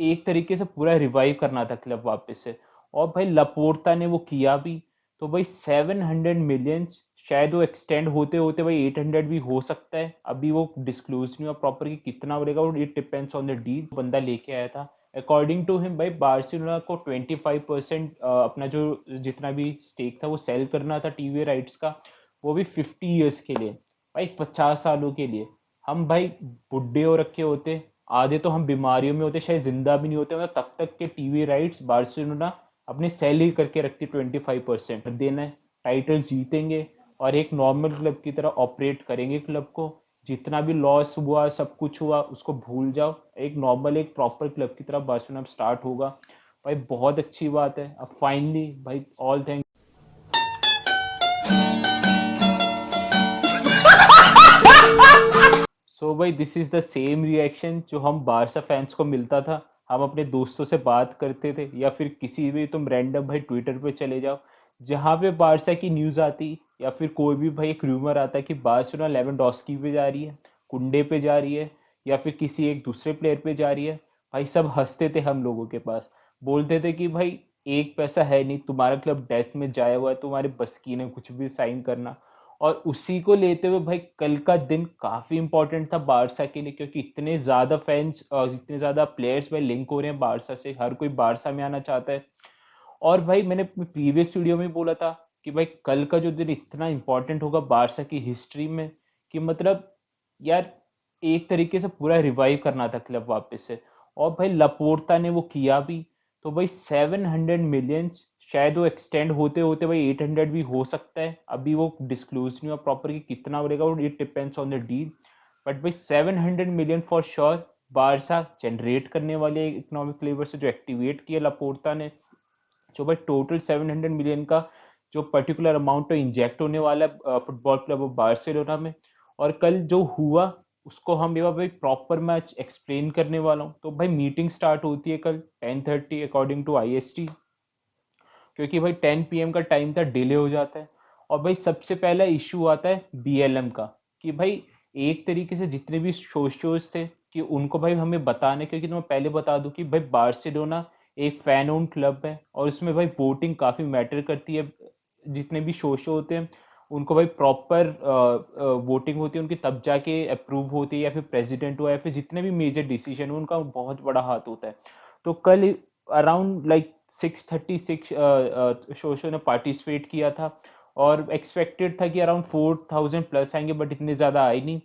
एक तरीके से पूरा रिवाइव करना था क्लब वापस से। और भाई लपोर्ता ने वो किया भी। तो भाई 700 मिलियन, शायद वो एक्सटेंड होते होते भाई 800 भी हो सकता है। अभी वो डिस्क्लोज नहीं हुआ प्रॉपर कि कितना बढ़ेगा, वो it depends on the deal बंदा लेके आया था। अकॉर्डिंग टू हिम भाई बार्सिलोना को 25% अपना जो जितना भी स्टेक था वो सेल करना था टीवी राइट्स का, वो भी 50 ईयर्स के लिए, भाई 50 सालों के लिए। हम भाई बुढ़े हो रखे होते, आधे तो हम बीमारियों में होते, शायद जिंदा भी नहीं होते, मतलब तब तक के टीवी राइट्स बार्सिलोना अपने सेल ही करके रखती। 25% देना है, टाइटल जीतेंगे और एक नॉर्मल क्लब की तरह ऑपरेट करेंगे क्लब को। जितना भी लॉस हुआ सब कुछ हुआ उसको भूल जाओ, एक नॉर्मल एक प्रॉपर क्लब की तरह बार्सिलोना स्टार्ट होगा। भाई बहुत अच्छी बात है। अब फाइनली भाई ऑल थैंक। सो भाई this is the same reaction जो हम बारसा फैंस को मिलता था। हम अपने दोस्तों से बात करते थे या फिर किसी भी तुम रैंडम भाई ट्विटर पे चले जाओ, जहाँ पे बारसा की न्यूज़ आती या फिर कोई भी भाई एक रूमर आता है कि बार्सिलोना लेवेंडोस्की पे जा रही है, कुंडे पे जा रही है, या फिर किसी एक दूसरे प्लेयर पे जा रही है, भाई सब हंसते थे हम लोगों के पास। बोलते थे कि भाई एक पैसा है नहीं, तुम्हारा क्लब डेथ में जाया हुआ है, तुम्हारे बस की नहीं कुछ भी साइन करना। और उसी को लेते हुए भाई कल का दिन काफी इंपॉर्टेंट था बारसा के लिए, क्योंकि इतने ज्यादा फैंस और इतने ज्यादा प्लेयर्स भाई लिंक हो रहे हैं बारसा से, हर कोई बारसा में आना चाहता है। और भाई मैंने प्रीवियस वीडियो में बोला था कि भाई कल का जो दिन इतना इंपॉर्टेंट होगा बारसा की हिस्ट्री में, कि मतलब यार एक तरीके से पूरा रिवाइव करना था क्लब वापस से। और भाई लपोर्ता ने वो किया भी। तो भाई 700 मिलियन, शायद वो एक्सटेंड होते होते भाई 800 भी हो सकता है। अभी वो डिस्क्लोज नहीं हुआ प्रॉपर कि कितना बढ़ेगा, वो it depends on the deal. But भाई 700 million for sure Barça generate करने वाले इकोनॉमिक लेवर से जो एक्टिवेट किया लपोर्ता ने। जो भाई टोटल 700 मिलियन का जो पर्टिकुलर अमाउंट तो इंजेक्ट होने वाला है फुटबॉल क्लब ऑफ बार्सिलोना में। और कल जो हुआ उसको हम एक भाई प्रॉपर मैच एक्सप्लेन करने वाला हूँ। तो भाई मीटिंग स्टार्ट होती है कल 10:30 अकॉर्डिंग टू आईएसटी, क्योंकि भाई 10 PM का टाइम था, डिले हो जाता है। और भाई सबसे पहला इशू आता है बीएलएम का, कि भाई एक तरीके से जितने भी शोज थे कि उनको भाई हमें बताने, क्योंकि तो मैं पहले बता दूं कि भाई बार्सिलोना एक फैन ओन क्लब है और उसमें भाई वोटिंग काफी मैटर करती है। जितने भी शो होते हैं उनको भाई प्रॉपर वोटिंग होती है उनकी, तब जाके अप्रूव होती है, या फिर प्रेसिडेंट हुआ या फिर जितने भी मेजर डिसीजन हो उनका बहुत बड़ा हाथ होता है। तो कल अराउंड लाइक 636 शोशो ने पार्टिसिपेट किया था, और एक्सपेक्टेड था कि अराउंड 4000 प्लस आएंगे, बट इतने ज़्यादा आए नहीं।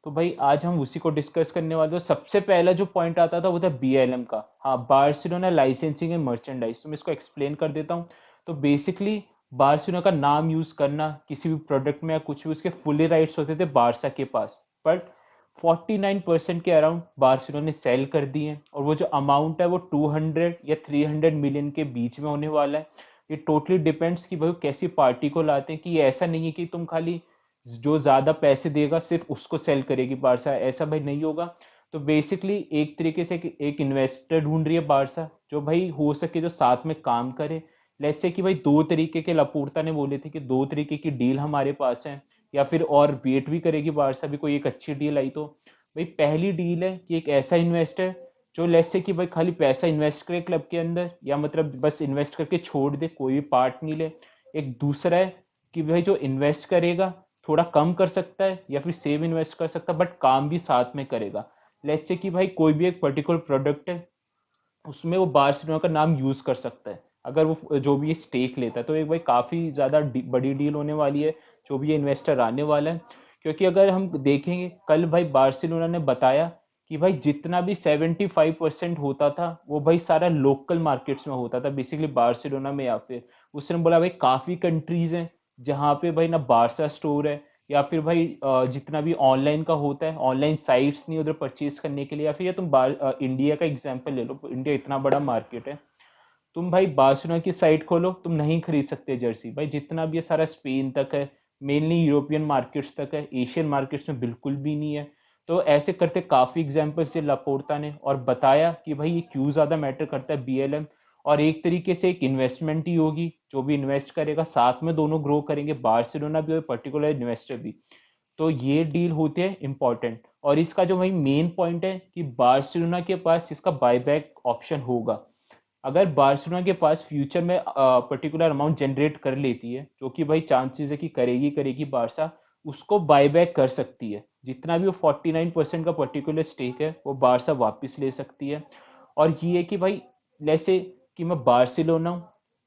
तो भाई आज हम उसी को डिस्कस करने वाले हैं। सबसे पहला जो पॉइंट आता था वो था बीएलएम का, हाँ बार्सिलोना लाइसेंसिंग एंड मर्चेंडाइज। तो मैं इसको एक्सप्लेन कर देता हूँ। तो बेसिकली बार्सिलोना का नाम यूज करना किसी भी प्रोडक्ट में या कुछ भी, उसके फुली राइट्स होते थे बारसा के पास, बट 49% के अराउंड बार्सिलोना ने सेल कर दिए। और वो जो अमाउंट है वो 200 या 300 मिलियन के बीच में होने वाला है। ये टोटली डिपेंड्स कि भाई कैसी पार्टी को लाते हैं, कि ये ऐसा नहीं है कि तुम खाली जो ज्यादा पैसे देगा सिर्फ उसको सेल करेगी बारसा, ऐसा भाई नहीं होगा। तो बेसिकली एक तरीके से एक इन्वेस्टर ढूंढ रही है बारसा, जो भाई हो सके जो साथ में काम करे। लेट्स से कि भाई दो तरीके के, लपूर्ता ने बोले थे कि दो तरीके की डील हमारे पास है, या फिर और वेट भी करेगी बारसा भी कोई एक अच्छी डील आई तो। भाई पहली डील है कि एक ऐसा इन्वेस्टर जो लेट्स से कि भाई खाली पैसा इन्वेस्ट करे क्लब के अंदर, या मतलब बस इन्वेस्ट करके छोड़ दे, कोई भी पार्ट नहीं ले। एक दूसरा है कि भाई जो इन्वेस्ट करेगा थोड़ा कम कर सकता है या फिर सेम इन्वेस्ट कर सकता है, बट काम भी साथ में करेगा। लेट्स से कि भाई कोई भी एक पर्टिकुलर प्रोडक्ट है, उसमें वो बार्सिलोना का नाम यूज कर सकता है अगर वो जो भी ये स्टेक लेता है। तो एक भाई काफी ज्यादा बड़ी डील होने वाली है जो भी ये इन्वेस्टर आने वाला है। क्योंकि अगर हम देखेंगे कल भाई बार्सिलोना ने बताया कि भाई जितना भी 75% होता था वो भाई सारा लोकल मार्केट्स में होता था, बेसिकली बार्सिलोना में। या फिर उसने बोला भाई काफी कंट्रीज हैं जहाँ पे भाई ना बारसा स्टोर है, या फिर भाई जितना भी ऑनलाइन का होता है, ऑनलाइन साइट्स नहीं उधर परचेज करने के लिए। या फिर या तुम इंडिया का एग्जांपल ले लो, इंडिया इतना बड़ा मार्केट है, तुम भाई बार्सिलोना की साइट खोलो तुम नहीं खरीद सकते जर्सी। भाई जितना भी ये सारा स्पेन तक है, मेनली यूरोपियन मार्केट्स तक है, एशियन मार्केट्स में बिल्कुल भी नहीं है। तो ऐसे करते काफी एग्जांपल्स ये लापोर्ता ने और बताया कि भाई ये क्यों ज्यादा मैटर करता है बीएलएम। और एक तरीके से एक इन्वेस्टमेंट ही होगी, जो भी इन्वेस्ट करेगा साथ में दोनों ग्रो करेंगे, बार्सिलोना भी और पर्टिकुलर इन्वेस्टर भी। तो ये डील होती है इंपॉर्टेंट। और इसका जो भाई मेन पॉइंट है कि बार्सिलोना के पास इसका बायबैक ऑप्शन होगा। अगर बार्सिलोना के पास फ्यूचर में पर्टिकुलर अमाउंट जनरेट कर लेती है, जो कि भाई चांसेस है कि करेगी करेगी बारसा, उसको बायबैक कर सकती है। जितना भी वो 49% का पर्टिकुलर स्टेक है वो बारसा वापस ले सकती है। और ये है कि भाई जैसे कि मैं बार्सिलोना हूँ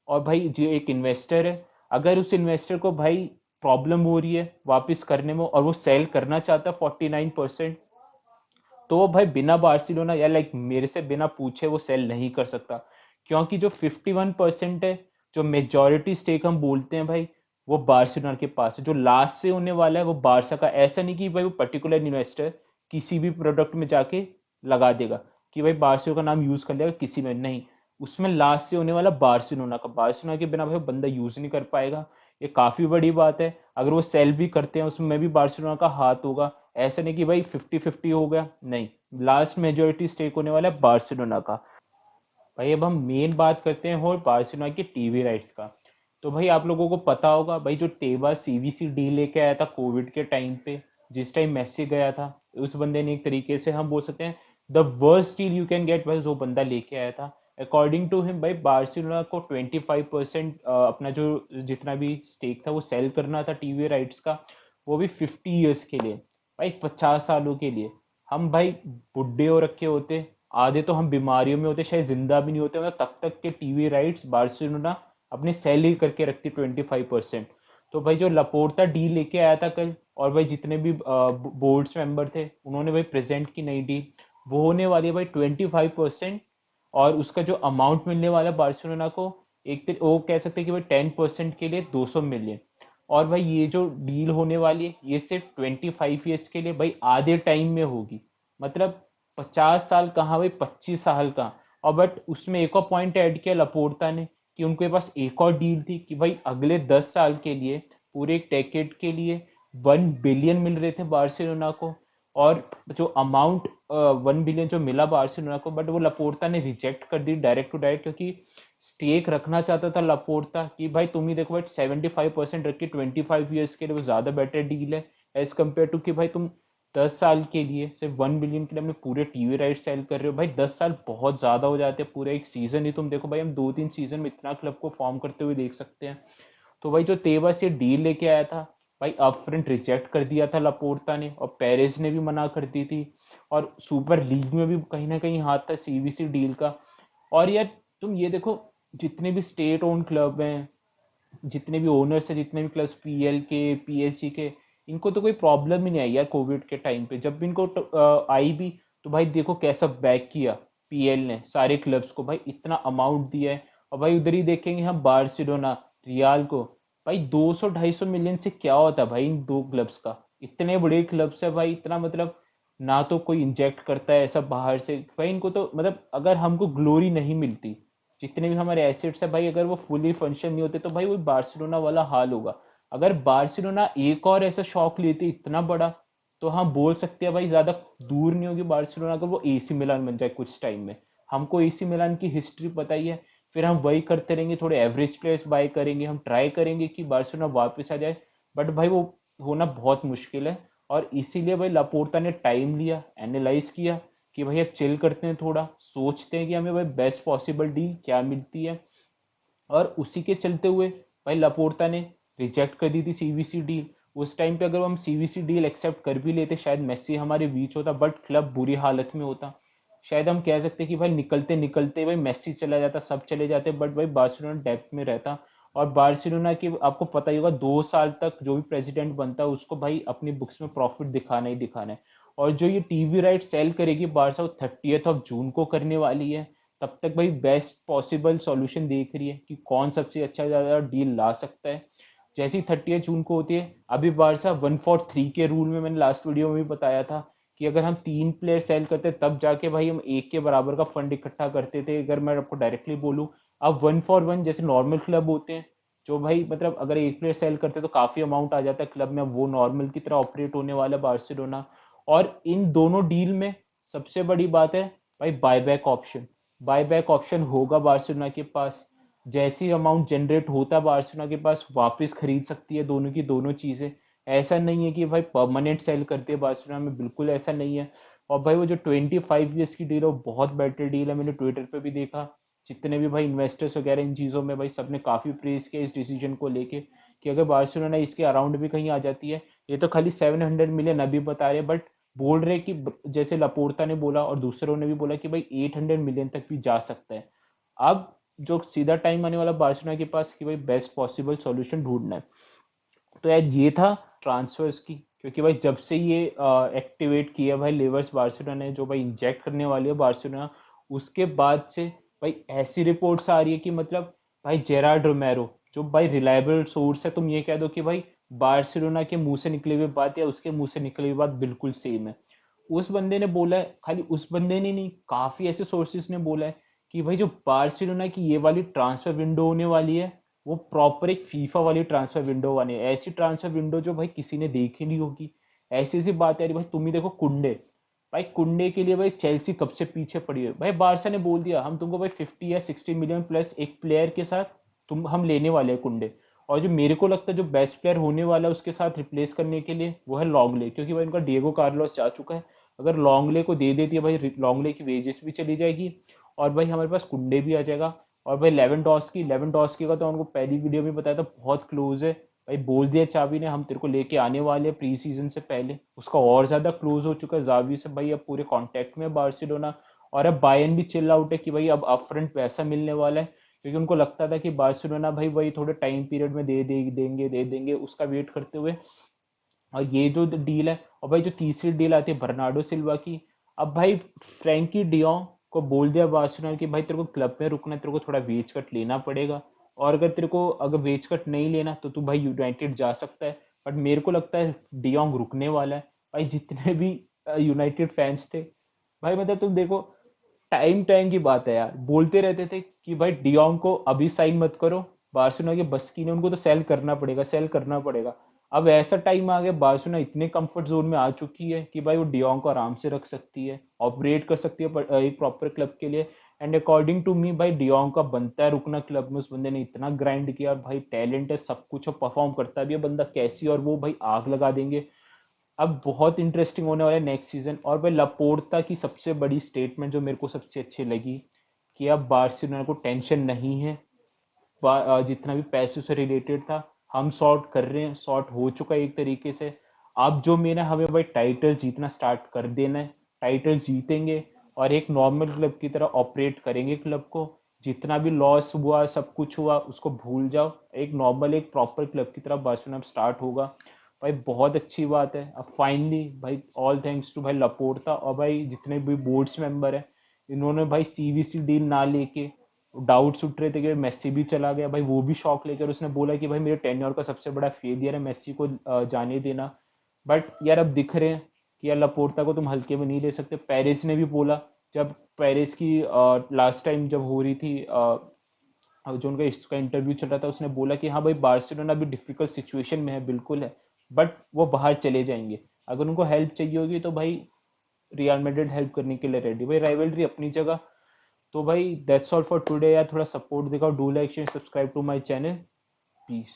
और भाई जो एक इन्वेस्टर है, अगर उस इन्वेस्टर को भाई प्रॉब्लम हो रही है वापस करने में और वो सेल करना चाहता है 49%, तो वो भाई बिना बार्सिलोना या लाइक मेरे से बिना पूछे वो सेल नहीं कर सकता। क्योंकि जो 51% है, जो मेजॉरिटी स्टेक हम बोलते हैं भाई, वो बार्सिलोना के पास है। जो लास्ट से होने वाला है वो बारसा का। ऐसा नहीं कि भाई वो पर्टिकुलर इन्वेस्टर किसी भी प्रोडक्ट में जाके लगा देगा कि भाई बार्सिलोना का नाम यूज कर लेगा किसी में, नहीं। उसमें लास्ट से होने वाला बार्सिलोना का, बार्सिलोना के बिना भाई वो बंदा यूज नहीं कर पाएगा। ये काफी बड़ी बात है। अगर वो सेल भी करते हैं उसमें भी बार्सिलोना का हाथ होगा। ऐसा नहीं कि भाई 50-50 हो गया, नहीं। लास्ट मेजोरिटी स्टेक होने वाला है बार्सिलोना का। भाई अब हम मेन बात करते हैं और बार्सिलोना के टीवी राइट्स का। तो भाई आप लोगों को पता होगा भाई, जो टेबा सीवीसी डी लेके आया था कोविड के टाइम पे, जिस टाइम मेसी गया था, उस बंदे ने एक तरीके से हम बोल सकते हैं the worst deal you can get, भाई वो बंदा लेके आया था। अकॉर्डिंग टू हिम भाई बार्सिलोना को 25% अपना जो जितना भी स्टेक था वो सेल करना था टीवी राइट्स का, वो भी 50 ईयर्स के लिए, भाई 50 सालों के लिए। हम भाई बुढ़े हो रखे होते, आधे तो हम बीमारियों में होते, शायद जिंदा भी नहीं होते, मतलब तब तक के टीवी राइट्स बार्सिलोना अपनी सेल ही करके रखती 25%। तो भाई जो लपोर्टा डील लेके आया था कल, और भाई जितने भी बोर्ड्स मेंबर थे उन्होंने भाई प्रेजेंट की नई डील, वो होने वाली है भाई 25%। और उसका जो अमाउंट मिलने वाला है बार्सिलोना को, वो कह सकते हैं कि भाई 10% के लिए 200 मिलियन। और भाई ये जो डील होने वाली है ये सिर्फ 25 ईयर्स के लिए भाई आधे टाइम में होगी। मतलब 50 साल कहाँ भाई, 25 साल कहाँ। और बट उसमें एक और पॉइंट ऐड किया लपोर्टा ने, कि उनके पास एक और डील थी कि भाई अगले 10 साल के लिए, पूरे एक डेकेड के लिए 1 बिलियन मिल रहे थे बार्सिलोना को। और जो अमाउंट 1 बिलियन जो मिला बार्सिलोना को, बट वो लपोर्टा ने रिजेक्ट कर दी डायरेक्ट टू डायरेक्ट, क्योंकि स्टेक रखना चाहता था लपोर्टा कि भाई तुम ही देखो भाई 75% रख के 25 ईयर्स के लिए वो ज्यादा बेटर डील है एज कम्पेयर टू कि भाई तुम 10 साल के लिए सिर्फ 1 बिलियन के लिए अपने पूरे टीवी राइट सेल कर रहे हो। भाई 10 साल बहुत ज्यादा हो जाते हैं, पूरे एक सीजन ही तुम देखो भाई, हम 2-3 सीजन में इतना क्लब को फॉर्म करते हुए देख सकते हैं। तो भाई जो तेबस ये डील लेके आया था, भाई अप फ्रंट रिजेक्ट कर दिया था लपोर्टा ने, और पेरेज ने भी मना कर दी थी। और सुपर लीग में भी कहीं ना कहीं हाथ था सीवीसी डील का। और यार तुम ये देखो, जितने भी स्टेट ओन क्लब हैं, जितने भी ओनर्स हैं, जितने भी क्लब्स पीएल के, पीएसजी के, इनको तो कोई प्रॉब्लम ही नहीं आई यार कोविड के टाइम पे। जब भी इनको आई भी, तो भाई देखो कैसा बैक किया पीएल ने सारे क्लब्स को, भाई इतना अमाउंट दिया है। और भाई उधर ही देखेंगे हम बार्सिलोना, रियाल को, भाई 200-250 मिलियन से क्या होता है भाई इन दो क्लब्स का। इतने बड़े क्लब्स है भाई, इतना मतलब ना तो कोई इंजेक्ट करता है ऐसा बाहर से भाई, इनको तो मतलब अगर हमको ग्लोरी नहीं मिलती, जितने भी हमारे एसेट्स है भाई, अगर वो फुली फंक्शन नहीं होते, तो भाई वो बार्सिलोना वाला हाल होगा। अगर बार्सिलोना एक और ऐसा शॉक लेती इतना बड़ा, तो हम बोल सकते हैं भाई ज्यादा दूर नहीं होगी बार्सिलोना अगर वो एसी मिलान बन जाए कुछ टाइम में। हमको एसी मिलान की हिस्ट्री पता ही है। फिर हम वही करते रहेंगे, थोड़े एवरेज प्लेयर्स बाय करेंगे, हम ट्राई करेंगे कि बार्सिलोना वापस आ जाए, बट भाई वो होना बहुत मुश्किल है। और इसीलिए भाई लापोर्टा ने टाइम लिया, एनालाइज किया कि भाई अब चिल करते हैं, थोड़ा सोचते हैं कि हमें भाई बेस्ट पॉसिबल डील क्या मिलती है। और उसी के चलते हुए भाई लापोर्टा ने रिजेक्ट कर दी थी सीवीसी डील। उस टाइम पे अगर हम सीवीसी डील एक्सेप्ट कर भी लेते, शायद मेसी हमारे बीच होता, बट क्लब बुरी हालत में होता। शायद हम कह सकते कि भाई निकलते निकलते भाई मेसी चला जाता, सब चले जाते, बट भाई बार्सिलोना डेप्थ में रहता। और बार्सिलोना की आपको पता ही होगा, 2 साल तक जो भी प्रेसिडेंट बनता है उसको भाई अपनी बुक्स में प्रॉफिट दिखाना ही दिखाना है। और जो ये टीवी राइट सेल करेगी बारसा, वो 30 जून को करने वाली है। तब तक भाई बेस्ट पॉसिबल सॉल्यूशन देख रही है कि कौन सबसे अच्छा ज़्यादा डील ला सकता है। जैसी 30 जून को होती है, अभी बारसा 1-for-3 के रूल में, मैंने लास्ट वीडियो में भी बताया था कि अगर हम 3 प्लेयर सेल करते तब जाके भाई हम एक के बराबर का फंड इकट्ठा करते थे। अगर मैं आपको डायरेक्टली बोलूँ, अब 1-for-1 जैसे नॉर्मल क्लब होते हैं, जो भाई मतलब अगर एक प्लेयर सेल करते तो काफ़ी अमाउंट आ जाता है क्लब में, वो नॉर्मल की तरह ऑपरेट होने वाला है बार्सिलोना। और इन दोनों डील में सबसे बड़ी बात है भाई बायबैक ऑप्शन। बायबैक ऑप्शन होगा बार्सिलोना के पास। जैसी अमाउंट जनरेट होता है बार्सिलोना के पास, वापस खरीद सकती है दोनों की दोनों चीजें। ऐसा नहीं है कि भाई परमानेंट सेल करते हैं बार्सिलोना में, बिल्कुल ऐसा नहीं है। और भाई वो जो 25 ईयर्स की डील है वो बहुत बेटर डील है, मैंने ट्विटर पे भी देखा। जितने भी भाई इन्वेस्टर्स वगैरह इन चीज़ों में भाई सबने काफ़ी प्रेज किया इस डिसीजन को लेके, कि अगर बार्सिलोना इसके अराउंड भी कहीं आ जाती है, ये तो खाली 700 मिलियन अभी बता रहे, बट बोल रहे कि जैसे लापोर्ता ने बोला और दूसरों ने भी बोला कि भाई 800 मिलियन तक भी जा सकता है। अब जो सीधा टाइम आने वाला बार्सिलोना के पास कि भाई बेस्ट पॉसिबल सॉल्यूशन ढूंढना है। तो यार ये था ट्रांसफर्स की, क्योंकि भाई जब से ये एक्टिवेट किया भाई लेवर्स बार्सिलोना ने, जो भाई इंजेक्ट करने वाली है बार्सिलोना, उसके बाद से भाई ऐसी रिपोर्ट्स आ रही है कि मतलब भाई जेरार्ड रोमेरो, जो भाई रिलायबल सोर्स है, तुम ये कह दो कि भाई बार्सिलोना के मुंह से निकली हुई बात या उसके मुंह से निकली हुई बात बिल्कुल सेम है। उस बंदे ने बोला है, खाली उस बंदे ने नहीं, काफी ऐसे सोर्सेस ने बोला है कि भाई जो बार्सिलोना की ये वाली ट्रांसफर विंडो होने वाली है, वो प्रॉपर एक फीफा वाली ट्रांसफर विंडो वाली है, ऐसी ट्रांसफर विंडो जो भाई किसी ने देखी नहीं होगी। ऐसी ऐसी बात है भाई, तुम ही देखो कुंडे, भाई कुंडे के लिए भाई चेल्सी कब से पीछे पड़ी है, भाई बारसा ने बोल दिया हम तुमको भाई 50 या 60 मिलियन प्लस एक प्लेयर के साथ तुम हम लेने वाले हैं कुंडे। और जो मेरे को लगता है जो बेस्ट प्लेयर होने वाला है उसके साथ रिप्लेस करने के लिए वो है लॉन्गले, क्योंकि भाई उनका डिएगो कार्लोस जा चुका है। अगर लॉन्गले को दे देती है भाई, लॉन्गले की वेजेस भी चली जाएगी, और भाई हमारे पास कुंडे भी आ जाएगा। और भाई लेवेंडोस्की का तो उनको पहली वीडियो में बताया था बहुत क्लोज है, भाई बोल दिया चावी ने हम तेरे को लेके आने वाले हैं प्री सीजन से पहले, उसका और ज्यादा क्लोज हो चुका है जावी से भाई, अब पूरे कांटेक्ट में है बार्सिलोना। और अब बायन भी चिल आउट है कि भाई अब अपफ्रंट पैसा मिलने वाला है, क्योंकि उनको लगता था कि बार्सिलोना भाई वही थोड़े टाइम पीरियड में दे देंगे उसका वेट करते हुए। और ये जो डील है, और भाई जो तीसरी डील आती है बर्नार्डो सिल्वा की, अब भाई फ्रैंकी डियोंग को बोल दिया बार्सिलोना कि भाई तेरे को क्लब में रुकना है, तेरे को थोड़ा वेज कट लेना पड़ेगा, और अगर तेरे को अगर वेज कट नहीं लेना तो तू भाई यूनाइटेड जा सकता है। बट मेरे को लगता है डियोंग रुकने वाला है। भाई जितने भी यूनाइटेड फैंस थे, भाई मतलब तुम देखो, टाइम टाइम की बात है यार, बोलते रहते थे कि भाई डियोंग को अभी साइन मत करो, बार्सिलोना के बस की नहीं, उनको तो सेल करना पड़ेगा, सेल करना पड़ेगा। अब ऐसा टाइम आ गया, बार्सिलोना इतने कंफर्ट जोन में आ चुकी है कि भाई वो डियोंग को आराम से रख सकती है, ऑपरेट कर सकती है एक प्रॉपर क्लब के लिए। एंड अकॉर्डिंग टू मी भाई डियोंग का बनता है रुकना क्लब में, उस बंदे ने इतना ग्राइंड किया भाई, टैलेंट है सब कुछ, परफॉर्म करता भी है बंदा कैसी, और वो भाई आग लगा देंगे। अब बहुत इंटरेस्टिंग होने वाला है नेक्स्ट सीजन। और भाई लपोर्टा की सबसे बड़ी स्टेटमेंट जो मेरे को सबसे अच्छी लगी, कि अब बार्सिलोना को टेंशन नहीं है, जितना भी पैसों से रिलेटेड था हम सॉर्ट कर रहे हैं, सॉर्ट हो चुका है एक तरीके से। अब जो मेरा हमें भाई टाइटल जीतना स्टार्ट कर देना है, टाइटल जीतेंगे और एक नॉर्मल क्लब की तरह ऑपरेट करेंगे क्लब को। जितना भी लॉस हुआ सब कुछ हुआ उसको भूल जाओ, एक नॉर्मल एक प्रॉपर क्लब की तरह बार्सिलोना स्टार्ट होगा। भाई बहुत अच्छी बात है, अब फाइनली भाई ऑल थैंक्स टू भाई लपोर्टा और भाई जितने भी बोर्ड्स मेंबर हैं, इन्होंने भाई सीवीसी डील ना लेके, डाउट्स उठ रहे थे कि मेस्सी भी चला गया, भाई वो भी शौक लेकर उसने बोला कि भाई मेरे टेन्योर का सबसे बड़ा फेलियर है मेस्सी को जाने देना। बट यार अब दिख रहे हैं कि यार लपोर्टा को तुम हल्के में नहीं ले सकते। पेरिस ने भी बोला, जब पेरिस की लास्ट टाइम जब हो रही थी जो उनका इसका इंटरव्यू चल रहा था, उसने बोला कि हाँ भाई बार्सिलोना भी डिफिकल्ट सिचुएशन में है, बिल्कुल है, बट वो बाहर चले जाएंगे। अगर उनको हेल्प चाहिए होगी तो भाई रियल मैड्रिड हेल्प करने के लिए रेडी, भाई राइवलरी अपनी जगह। तो भाई दैट्स ऑल फॉर टुडे यार, थोड़ा सपोर्ट दिखाओ, do like share subscribe to my channel, piece.